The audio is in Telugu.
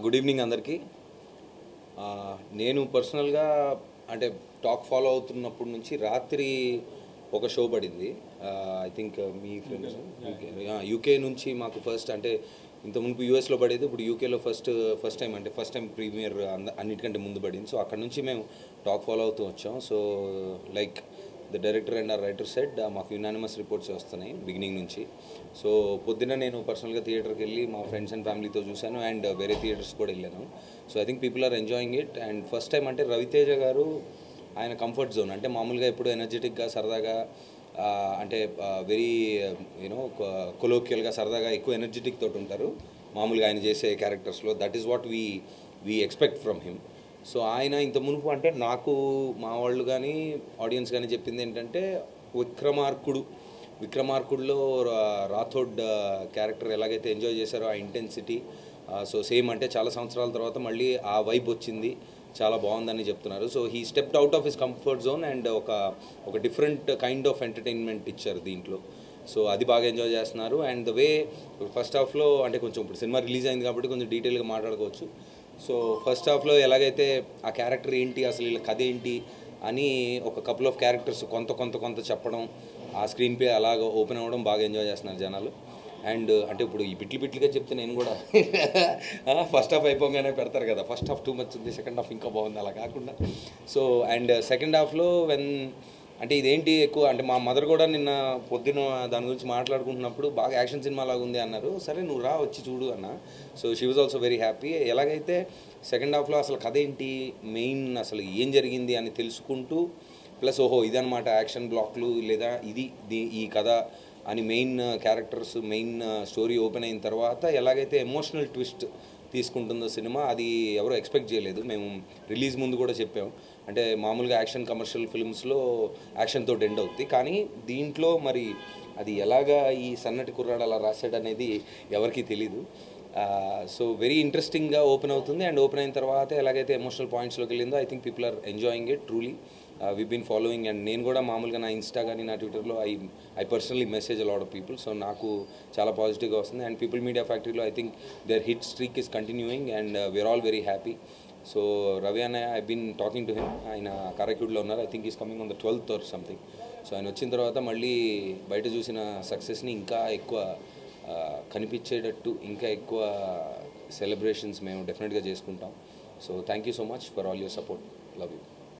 గుడ్ ఈవినింగ్ అందరికీ. నేను పర్సనల్గా అంటే టాక్ ఫాలో అవుతున్నప్పటి నుంచి రాత్రి ఒక షో పడింది. I think me friends UK నుంచి మాకు ఫస్ట్ అంటే ఇంత మునుపు యూఎస్లో పడేది, ఇప్పుడు యూకేలో ఫస్ట్ టైం ప్రీమియర్ అన్నిటికంటే ముందు పడింది. సో అక్కడ నుంచి మేము టాక్ ఫాలో అవుతూ వచ్చాం. So like the director and our writer said మాకు యునానిమస్ రిపోర్ట్స్ వస్తున్నాయి బిగినింగ్ నుంచి. సో పొద్దున్న నేను పర్సనల్గా థియేటర్కి వెళ్ళి మా ఫ్రెండ్స్ అండ్ ఫ్యామిలీతో చూశాను అండ్ వేరే థియేటర్స్ కూడా వెళ్ళాను. So I think people are enjoying it. And first time అంటే రవితేజ గారు ఆయన కంఫర్ట్ జోన్ అంటే మామూలుగా ఎప్పుడు ఎనర్జెటిక్గా సరదాగా అంటే వెరీ యూనో కొలోక్యల్గా సరదాగా ఎక్కువ ఎనర్జెటిక్ తోటి ఉంటారు మామూలుగా ఆయన చేసే క్యారెక్టర్స్లో. That is what we expect from him. So ఆయన ఇంత మునుపు అంటే నాకు మా వాళ్ళు కానీ ఆడియన్స్ కానీ చెప్పింది ఏంటంటే విక్రమార్కుడులో రాథోడ్ క్యారెక్టర్ ఎలాగైతే ఎంజాయ్ చేశారో ఆ ఇంటెన్సిటీ, సో సేమ్ అంటే చాలా సంవత్సరాల తర్వాత మళ్ళీ ఆ వైబ్ వచ్చింది, చాలా బాగుందని చెప్తున్నారు. So he stepped out of his comfort zone and ఒక డిఫరెంట్ కైండ్ ఆఫ్ ఎంటర్టైన్మెంట్ ఇచ్చారు దీంట్లో. సో అది బాగా ఎంజాయ్ చేస్తున్నారు. అండ్ ద వే ఫస్ట్ హాఫ్లో అంటే కొంచెం ఇప్పుడు సినిమా రిలీజ్ అయింది కాబట్టి కొంచెం డీటెయిల్గా మాట్లాడుకోవచ్చు. సో ఫస్ట్ హాఫ్లో ఎలాగైతే ఆ క్యారెక్టర్ ఏంటి, అసలు వీళ్ళ కథ ఏంటి అని ఒక కపుల్ ఆఫ్ క్యారెక్టర్స్ కొంత చెప్పడం, ఆ స్క్రీన్ ప్లే అలాగ ఓపెన్ అవ్వడం బాగా ఎంజాయ్ చేస్తున్నారు జనాలు. అండ్ అంటే ఇప్పుడు ఈ బిట్లుగా చెప్తే నేను కూడా ఫస్ట్ హాఫ్ అయిపోగానే పెడతారు కదా, ఫస్ట్ హాఫ్ టూ మచ్ ఉంది, సెకండ్ హాఫ్ ఇంకా బాగుంది, అలా కాకుండా. సో అండ్ సెకండ్ హాఫ్లో అంటే ఇదేంటి ఎక్కువ అంటే మా మదర్ కూడా నిన్న పొద్దున దాని గురించి మాట్లాడుకుంటున్నప్పుడు బాగా యాక్షన్ సినిమా లాగా ఉంది అన్నారు. సరే నువ్వు రా వచ్చి చూడు అన్న. So she was also very happy. ఎలాగైతే సెకండ్ హాఫ్లో అసలు కథ ఏంటి, మెయిన్ అసలు ఏం జరిగింది అని తెలుసుకుంటూ ప్లస్ ఓహో ఇదనమాట యాక్షన్ బ్లాక్లు లేదా ఈ కథ అని main characters main story open అయిన తర్వాత ఎలాగైతే ఎమోషనల్ ట్విస్ట్ తీసుకుంటుందో సినిమా, అది ఎవరో ఎక్స్పెక్ట్ చేయలేదు. మేము రిలీజ్ ముందు కూడా చెప్పాం. అంటే మామూలుగా యాక్షన్ కమర్షియల్ ఫిల్మ్స్లో యాక్షన్ తోటి ఎండ్ అవుతుంది, కానీ దీంట్లో మరి అది ఎలాగా ఈ సన్నటి కుర్రాడు అలా రాశాడు అనేది ఎవరికీ తెలీదు. సో వెరీ ఇంట్రెస్టింగ్గా ఓపెన్ అవుతుంది. అండ్ ఓపెన్ అయిన తర్వాత ఎలాగైతే ఎమోషనల్ పాయింట్స్లోకి వెళ్ళిందో I think people are enjoying it truly. We been following. And నేను కూడా మామూలుగా నా ఇన్స్టా కానీ నా ట్విట్టర్లో I personally message a lot of people. So నాకు చాలా పాజిటివ్గా వస్తుంది. అండ్ పీపుల్ మీడియా ఫ్యాక్టరీలో I think their hit streak is continuing and we're all very happy. So Ravi అన్న I been talking to him. ఆయన కారైకూడలో ఉన్నారు. I think is coming on the 12th or something. So ఆయన వచ్చిన తర్వాత మళ్ళీ బయట చూసిన సక్సెస్ని ఇంకా ఎక్కువ కనిపించేటట్టు ఇంకా ఎక్కువ సెలబ్రేషన్స్ మేము డెఫినెట్గా చేసుకుంటాం. So thank you so much for all your support. Love you.